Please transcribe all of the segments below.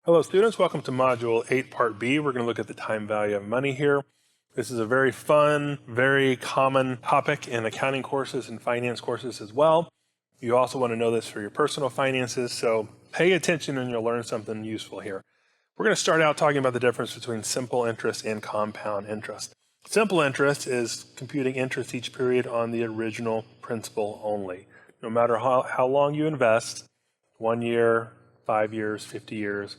Hello students, welcome to Module 8 Part B. We're going to look at the time value of money here. This is a very fun, very common topic in accounting courses and finance courses as well. You also want to know this for your personal finances, so pay attention and you'll learn something useful here. We're going to start out talking about the difference between simple interest and compound interest. Simple interest is computing interest each period on the original principal only. No matter how long you invest, 1 year, 5 years, 50 years,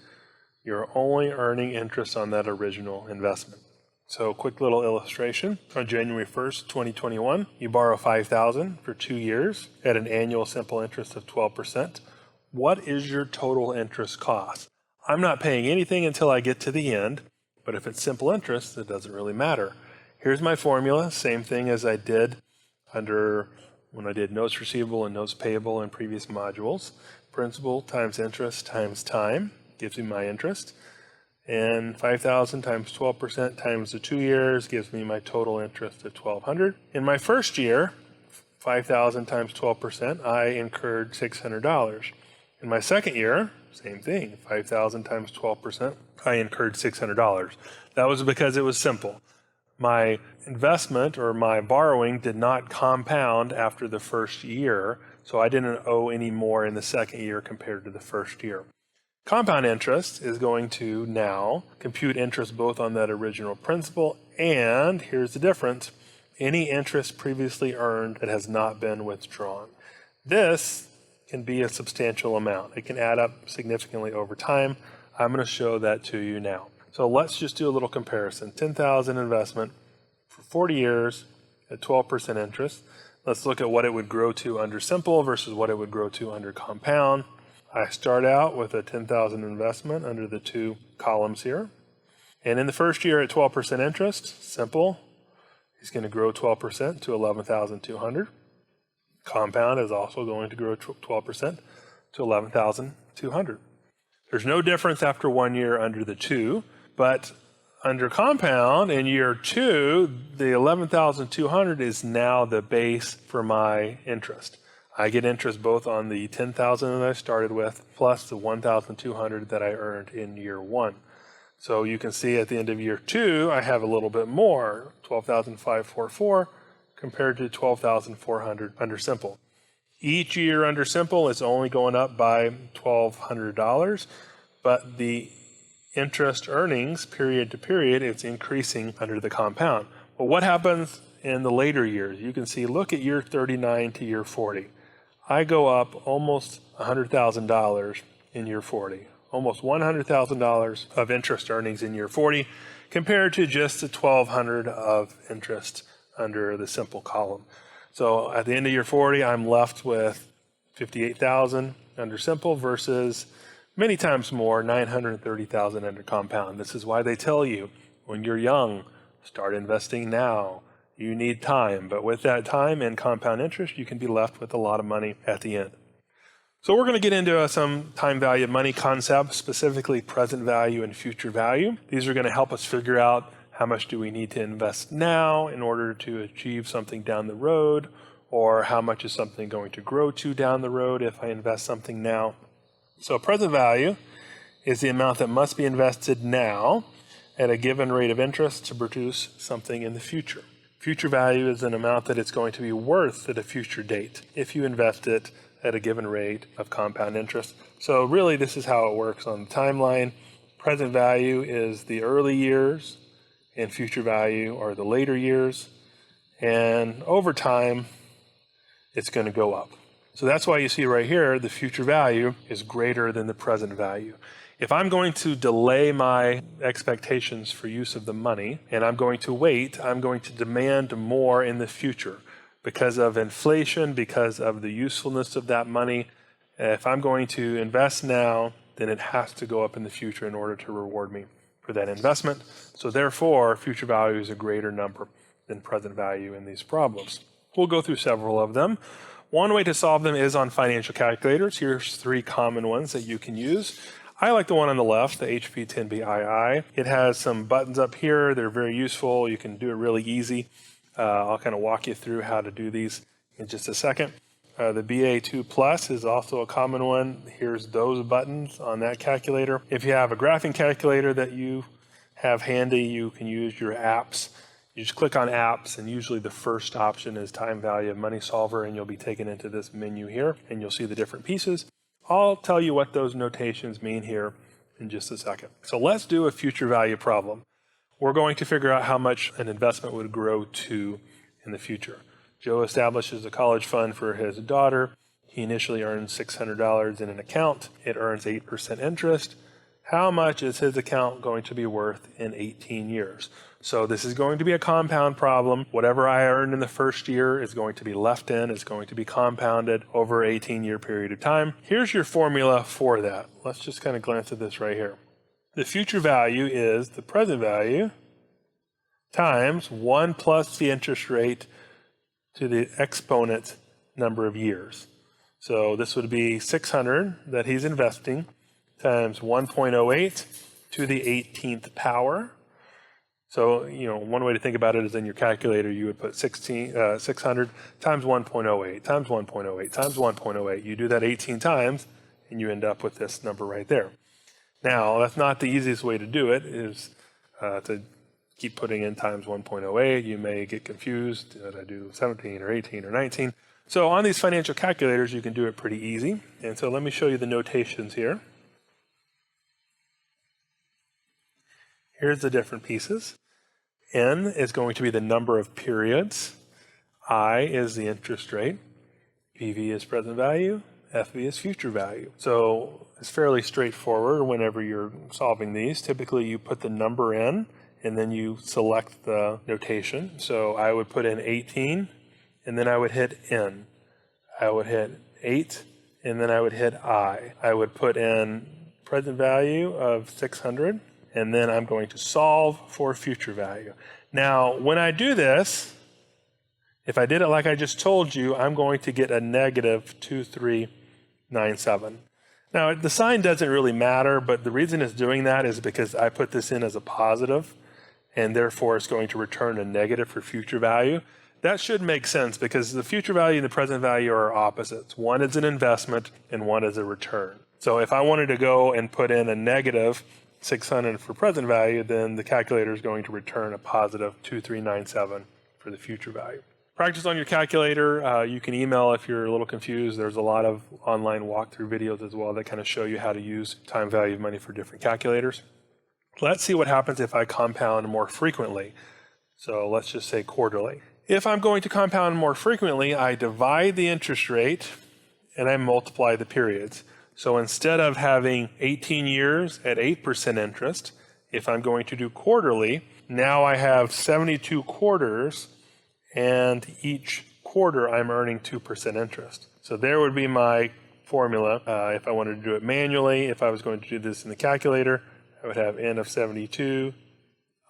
you're only earning interest on that original investment. So quick little illustration. On January 1st, 2021, you borrow $5,000 for 2 years at an annual simple interest of 12%. What is your total interest cost? I'm not paying anything until I get to the end, but if it's simple interest, it doesn't really matter. Here's my formula, same thing as I did when I did notes receivable and notes payable in previous modules. Principal times interest times time gives me my interest. And 5,000 times 12% times the 2 years gives me my total interest of $1,200. In my first year, 5,000 times 12%, I incurred $600. In my second year, same thing, 5,000 times 12%, I incurred $600. That was because it was simple. My investment or my borrowing did not compound after the first year, so I didn't owe any more in the second year compared to the first year. Compound interest is going to now compute interest both on that original principal and, here's the difference, any interest previously earned that has not been withdrawn. This can be a substantial amount. It can add up significantly over time. I'm going to show that to you now. So let's just do a little comparison. $10,000 investment for 40 years at 12% interest. Let's look at what it would grow to under simple versus what it would grow to under compound. I start out with a $10,000 investment under the two columns here. And in the first year at 12% interest, simple, is going to grow 12% to $11,200. Compound is also going to grow 12% to $11,200. There's no difference after 1 year under the two, but under compound in year 2, the $11,200 is now the base for my interest. I get interest both on the $10,000 that I started with plus the $1,200 that I earned in year 1. So you can see at the end of year 2, I have a little bit more, $12,544 compared to $12,400 under simple. Each year under simple is only going up by $1,200, but the interest earnings period to period, it's increasing under the compound. Well, what happens in the later years? You can see, look at year 39 to year 40. I go up almost $100,000 in year 40, almost $100,000 of interest earnings in year 40 compared to just the $1,200 of interest under the simple column. So at the end of year 40, I'm left with $58,000 under simple versus many times more, $930,000 under compound. This is why they tell you when you're young, start investing now. You need time, but with that time and compound interest, you can be left with a lot of money at the end. So we're going to get into some time value of money concepts, specifically present value and future value. These are going to help us figure out how much do we need to invest now in order to achieve something down the road, or how much is something going to grow to down the road if I invest something now. So present value is the amount that must be invested now at a given rate of interest to produce something in the future. Future value is an amount that it's going to be worth at a future date if you invest it at a given rate of compound interest. So really this is how it works on the timeline. Present value is the early years and future value are the later years. And over time, it's going to go up. So that's why you see right here, the future value is greater than the present value. If I'm going to delay my expectations for use of the money, and I'm going to wait, I'm going to demand more in the future because of inflation, because of the usefulness of that money. If I'm going to invest now, then it has to go up in the future in order to reward me for that investment. So therefore, future value is a greater number than present value in these problems. We'll go through several of them. One way to solve them is on financial calculators. Here's 3 common ones that you can use. I like the one on the left, the HP 10BII. It has some buttons up here. They're very useful. You can do it really easy. I'll kind of walk you through how to do these in just a second. The BA2 Plus is also a common one. Here's those buttons on that calculator. If you have a graphing calculator that you have handy, you can use your apps. You just click on apps, and usually the first option is time value of money solver, and you'll be taken into this menu here, and you'll see the different pieces. I'll tell you what those notations mean here in just a second. So let's do a future value problem. We're going to figure out how much an investment would grow to in the future. Joe establishes a college fund for his daughter. He initially earns $600 in an account. It earns 8% interest. How much is his account going to be worth in 18 years? So this is going to be a compound problem. Whatever I earned in the first year is going to be left in. It's going to be compounded over an 18-year period of time. Here's your formula for that. Let's just kind of glance at this right here. The future value is the present value times 1 plus the interest rate to the exponent number of years. So this would be 600 that he's investing times 1.08 to the 18th power. So, one way to think about it is in your calculator, you would put 600 times 1.08 times 1.08 times 1.08. You do that 18 times, and you end up with this number right there. Now, that's not the easiest way to do it, is to keep putting in times 1.08. You may get confused. Did I do 17 or 18 or 19? So on these financial calculators, you can do it pretty easy. And so let me show you the notations here. Here's the different pieces. N is going to be the number of periods. I is the interest rate. PV is present value. FV is future value. So it's fairly straightforward whenever you're solving these. Typically, you put the number in, and then you select the notation. So I would put in 18, and then I would hit N. I would hit 8, and then I would hit I. I would put in present value of 600, and then I'm going to solve for future value. Now, when I do this, if I did it like I just told you, I'm going to get a negative 2397. Now, the sign doesn't really matter, but the reason it's doing that is because I put this in as a positive, and therefore it's going to return a negative for future value. That should make sense because the future value and the present value are opposites. One is an investment and one is a return. So if I wanted to go and put in a negative 600 for present value, then the calculator is going to return a positive 2397 for the future value. Practice on your calculator. You can email if you're a little confused. There's a lot of online walkthrough videos as well that kind of show you how to use time value of money for different calculators. Let's see what happens if I compound more frequently. So let's just say quarterly. If I'm going to compound more frequently, I divide the interest rate and I multiply the periods. So instead of having 18 years at 8% interest, if I'm going to do quarterly, now I have 72 quarters, and each quarter I'm earning 2% interest. So there would be my formula. If I wanted to do it manually, if I was going to do this in the calculator, I would have N of 72,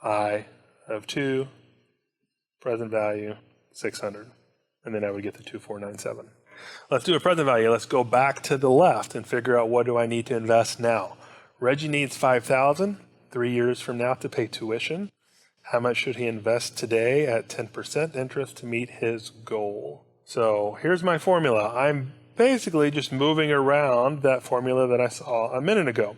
I of 2, present value 600, and then I would get the 2497. Let's do a present value. Let's go back to the left and figure out what do I need to invest now. Reggie needs $5,000 3 years from now to pay tuition. How much should he invest today at 10% interest to meet his goal? So here's my formula. I'm basically just moving around that formula that I saw a minute ago.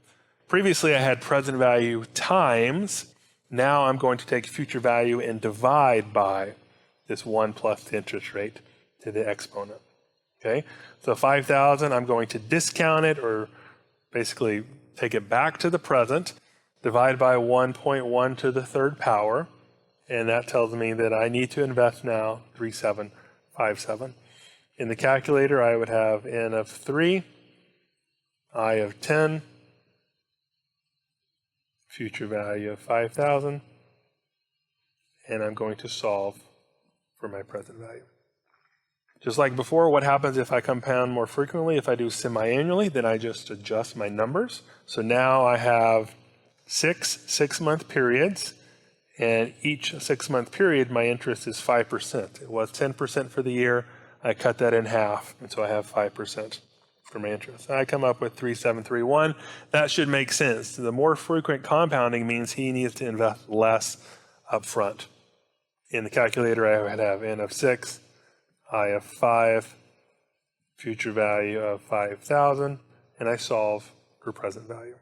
Previously, I had present value times. Now I'm going to take future value and divide by this 1 plus the interest rate to the exponent. Okay, so 5,000, I'm going to discount it, or basically take it back to the present, divide by 1.1 to the third power, and that tells me that I need to invest now 3757. In the calculator, I would have N of 3, I of 10, future value of 5,000, and I'm going to solve for my present value. Just like before, what happens if I compound more frequently? If I do semi-annually, then I just adjust my numbers. So now I have 6 6-month periods, and each 6-month period, my interest is 5%. It was 10% for the year. I cut that in half, and so I have 5% for my interest. I come up with 3731. That should make sense. The more frequent compounding means he needs to invest less up front. In the calculator, I would have N of 6, I of 5, future value of 5,000, and I solve for present value.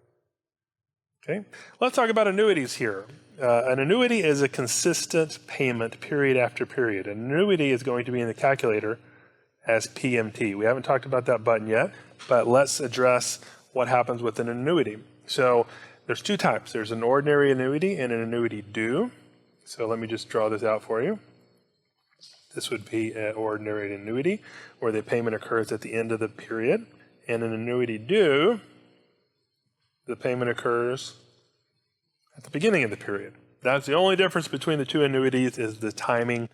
Okay, let's talk about annuities here. An annuity is a consistent payment period after period. An annuity is going to be in the calculator as PMT. We haven't talked about that button yet, but let's address what happens with an annuity. So there's two types. There's an ordinary annuity and an annuity due. So let me just draw this out for you. This would be an ordinary annuity where the payment occurs at the end of the period. And an annuity due, the payment occurs at the beginning of the period. That's the only difference between the two annuities, is the timing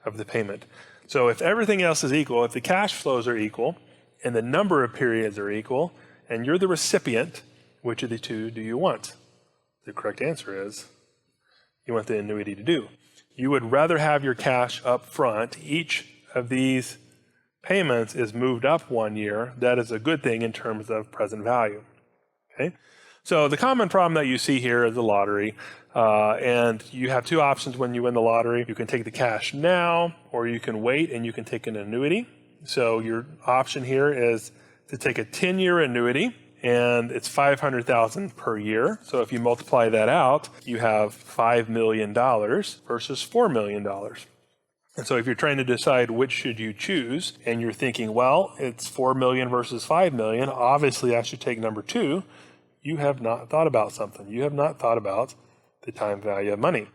of the payment. So if everything else is equal, if the cash flows are equal and the number of periods are equal, and you're the recipient, which of the two do you want? The correct answer is you want the annuity to do. You would rather have your cash up front. Each of these payments is moved up 1 year. That is a good thing in terms of present value. Okay? So the common problem that you see here is the lottery. And you have two options when you win the lottery. You can take the cash now, or you can wait and you can take an annuity. So your option here is to take a 10-year annuity, and it's $500,000 per year. So if you multiply that out, you have $5 million versus $4 million. And so if you're trying to decide which should you choose, and you're thinking, well, it's 4 million versus 5 million, obviously I should take number 2, you have not thought about something. You have not thought about the time value of money.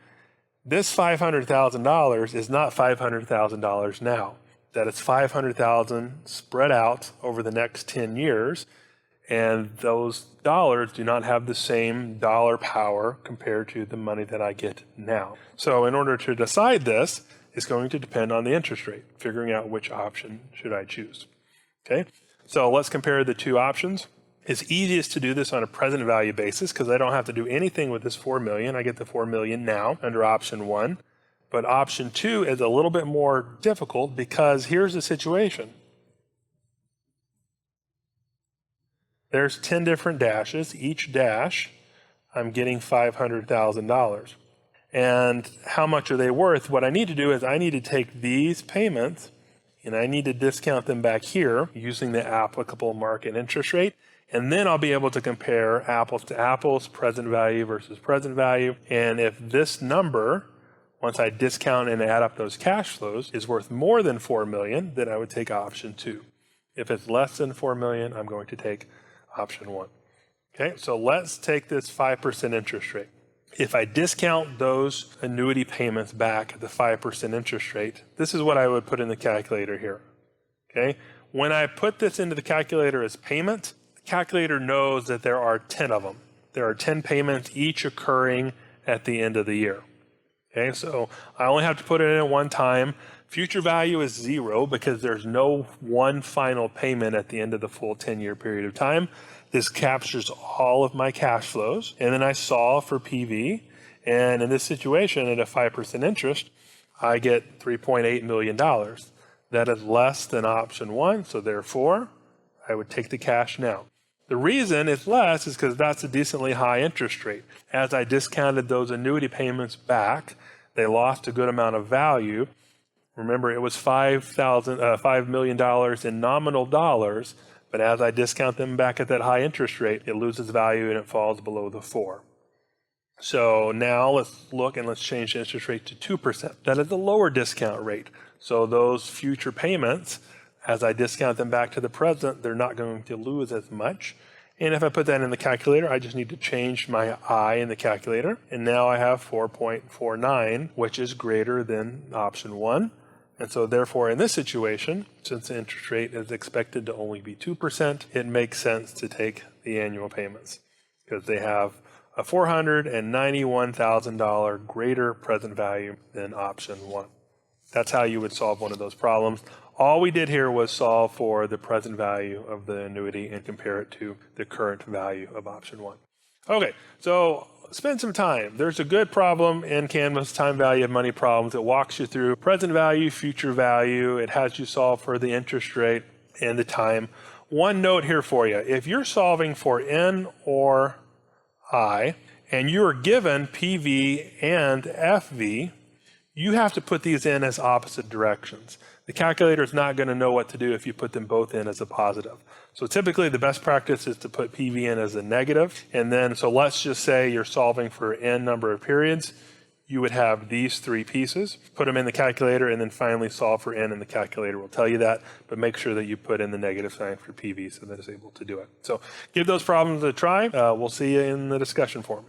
This $500,000 is not $500,000 now. That is $500,000 spread out over the next 10 years, and those dollars do not have the same dollar power compared to the money that I get now. So in order to decide this, it's going to depend on the interest rate, figuring out which option should I choose. Okay, so let's compare the two options. It's easiest to do this on a present value basis because I don't have to do anything with this 4 million. I get the 4 million now under option 1. But option 2 is a little bit more difficult because here's the situation. There's 10 different dashes. Each dash, I'm getting $500,000. And how much are they worth? What I need to do is I need to take these payments and I need to discount them back here using the applicable market interest rate. And then I'll be able to compare apples to apples, present value versus present value. And if this number, once I discount and add up those cash flows, is worth more than 4 million, then I would take option 2. If it's less than 4 million, I'm going to take option 1. Okay, so let's take this 5% interest rate. If I discount those annuity payments back at the 5% interest rate, this is what I would put in the calculator here. Okay, when I put this into the calculator as payment, the calculator knows that there are 10 of them. There are 10 payments, each occurring at the end of the year. Okay, so I only have to put it in at one time. Future value is 0 because there's no one final payment at the end of the full 10-year period of time. This captures all of my cash flows, and then I solve for PV. And in this situation, at a 5% interest, I get $3.8 million. That is less than option 1, so therefore, I would take the cash now. The reason it's less is because that's a decently high interest rate. As I discounted those annuity payments back, they lost a good amount of value. Remember, it was $5 million in nominal dollars, but as I discount them back at that high interest rate, it loses value and it falls below the 4. So now let's look and let's change the interest rate to 2%. That is the lower discount rate. So those future payments, as I discount them back to the present, they're not going to lose as much. And if I put that in the calculator, I just need to change my I in the calculator. And now I have 4.49, which is greater than option 1. And so therefore, in this situation, since the interest rate is expected to only be 2%, it makes sense to take the annual payments because they have a $491,000 greater present value than option 1. That's how you would solve one of those problems. All we did here was solve for the present value of the annuity and compare it to the current value of option 1. Okay, so spend some time. There's a good problem in Canvas, time value of money problems. It walks you through present value, future value. It has you solve for the interest rate and the time. One note here for you. If you're solving for N or I, and you are given PV and FV, you have to put these in as opposite directions. the calculator is not going to know what to do if you put them both in as a positive. So typically the best practice is to put PV in as a negative. And then, so let's just say you're solving for n number of periods. You would have these three pieces, put them in the calculator, and then finally solve for n, and the calculator will tell you that. But make sure that you put in the negative sign for PV so that it's able to do it. So give those problems a try. We'll see you in the discussion forum.